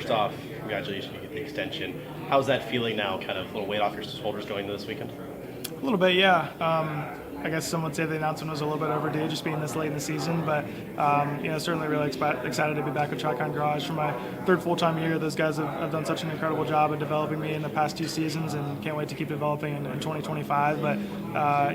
first off, congratulations, you get the extension. How's that feeling now, kind of a little weight off your shoulders going into this weekend? A little bit, yeah. I guess some would say the announcement was a little bit overdue, just being this late in the season. But certainly really excited to be back at Tricon Garage for my third full-time year. Those guys have done such an incredible job at developing me in the past 2 seasons, and can't wait to keep developing in 2025. But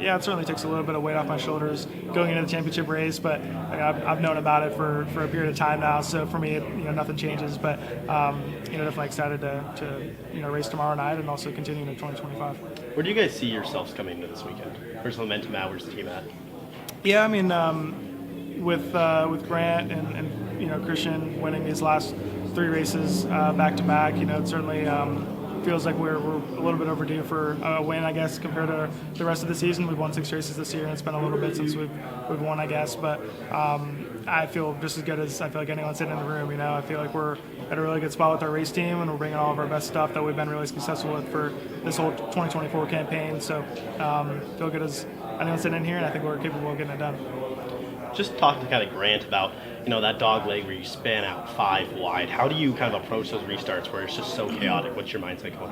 it certainly takes a little bit of weight off my shoulders going into the championship race. But I've known about it for a period of time now, so for me, nothing changes. But definitely excited to race tomorrow night and also continue into 2025. Where do you guys see yourselves coming into this weekend? Where's the momentum at? Where's the team at? Yeah, I mean, with Grant and Christian winning these last 3 races back to back, it certainly feels like we're a little bit overdue for a win, I guess, compared to the rest of the season. We've won 6 races this year, and it's been a little bit since we've won, I guess. But I feel just as good as I feel like anyone sitting in the room. I feel like we're at a really good spot with our race team, and we're bringing all of our best stuff that we've been really successful with for this whole 2024 campaign. So feel good as anyone sitting in here, and I think we're capable of getting it done. Just talk to kind of Grant about that dog leg where you span out 5 wide. How do you kind of approach those restarts where it's just so chaotic? What's your mindset going?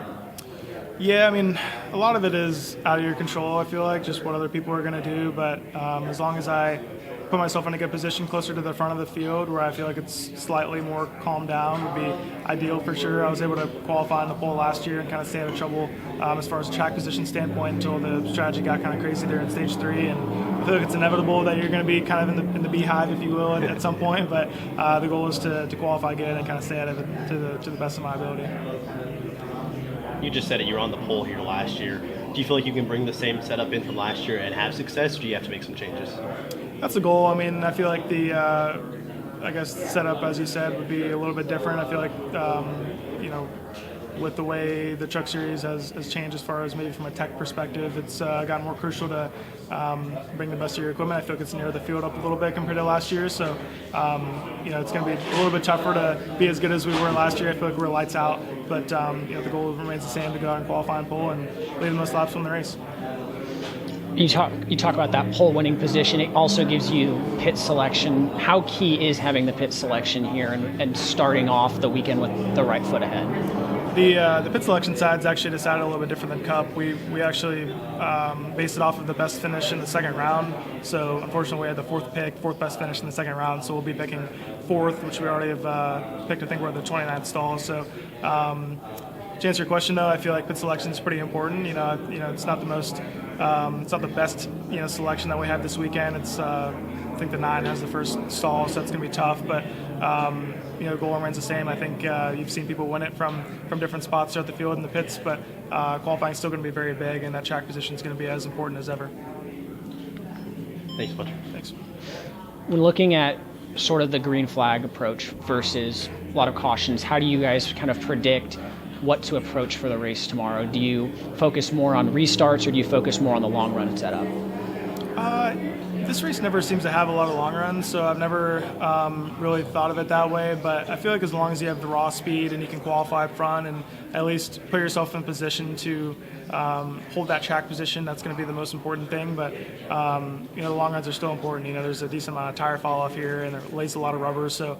Yeah, I mean, a lot of it is out of your control, I feel like, just what other people are going to do. But as long as I put myself in a good position closer to the front of the field where I feel like it's slightly more calmed down would be ideal for sure. I was able to qualify in the pole last year and kind of stay out of trouble as far as track position standpoint until the strategy got kind of crazy there in stage 3. And I feel like it's inevitable that you're going to be kind of in the beehive, if you will, at some point. But the goal is to qualify good and kind of stay out of it to the best of my ability. You just said it, you were on the pole here last year. Do you feel like you can bring the same setup in from last year and have success, or do you have to make some changes? That's the goal. I mean, I feel like the setup, as you said, would be a little bit different. I feel like, with the way the Truck Series has changed as far as maybe from a tech perspective, it's gotten more crucial to bring the best of your equipment. I feel like it's narrowed the field up a little bit compared to last year. So, it's going to be a little bit tougher to be as good as we were last year. I feel like we're lights out. But, the goal remains the same, to go out and qualify and pole and lead the most laps from the race. You talk about that pole winning position. It also gives you pit selection. How key is having the pit selection here and starting off the weekend with the right foot ahead? The pit selection side's actually decided a little bit different than Cup. We actually based it off of the best finish in the second round. So unfortunately, we had the fourth best finish in the second round. So we'll be picking 4th, which we already have picked. I think we're at the 29th stall. So. To answer your question, though, I feel like pit selection is pretty important. It's not the most, it's not the best, selection that we have this weekend. It's, I think the 9 has the first stall, so that's going to be tough. But the goal remains the same. I think you've seen people win it from different spots throughout the field in the pits, but qualifying is still going to be very big, and that track position is going to be as important as ever. Thanks so much. Thanks. When looking at sort of the green flag approach versus a lot of cautions, how do you guys kind of predict what to approach for the race tomorrow? Do you focus more on restarts, or do you focus more on the long run setup? This race never seems to have a lot of long runs, so I've never really thought of it that way. But I feel like as long as you have the raw speed and you can qualify up front and at least put yourself in position to hold that track position, that's going to be the most important thing. But the long runs are still important. There's a decent amount of tire fall off here, and there lays a lot of rubber. So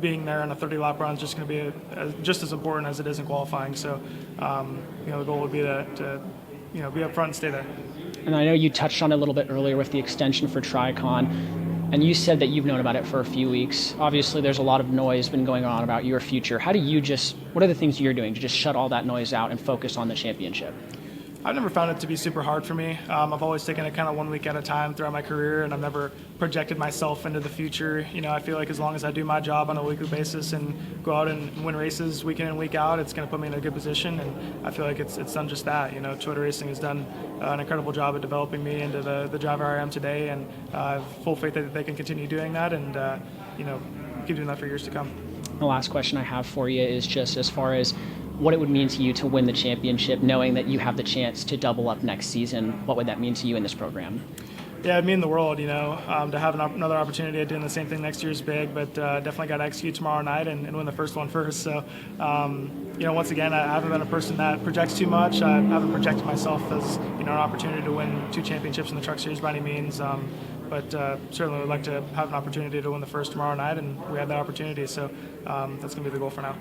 being there in a 30-lap run is just going to be just as important as it is in qualifying. So the goal would be to be up front and stay there. And I know you touched on it a little bit earlier with the extension for Tricon, and you said that you've known about it for a few weeks. Obviously, there's a lot of noise been going on about your future. What are the things you're doing to just shut all that noise out and focus on the championship? I've never found it to be super hard for me. I've always taken it kind of 1 week at a time throughout my career, and I've never projected myself into the future. I feel like as long as I do my job on a weekly basis and go out and win races week in and week out, it's going to put me in a good position, and I feel like it's done just that. Toyota Racing has done an incredible job at developing me into the driver I am today, and I have full faith that they can continue doing that and keep doing that for years to come. The last question I have for you is just as far as what it would mean to you to win the championship, knowing that you have the chance to double up next season. What would that mean to you in this program? Yeah, it'd mean the world, to have another opportunity of doing the same thing next year is big, but definitely got to execute tomorrow night and win the first one first. So, once again, I haven't been a person that projects too much. I haven't projected myself as, an opportunity to win 2 championships in the Truck Series by any means. But certainly would like to have an opportunity to win the first tomorrow night, and we had that opportunity. So that's going to be the goal for now.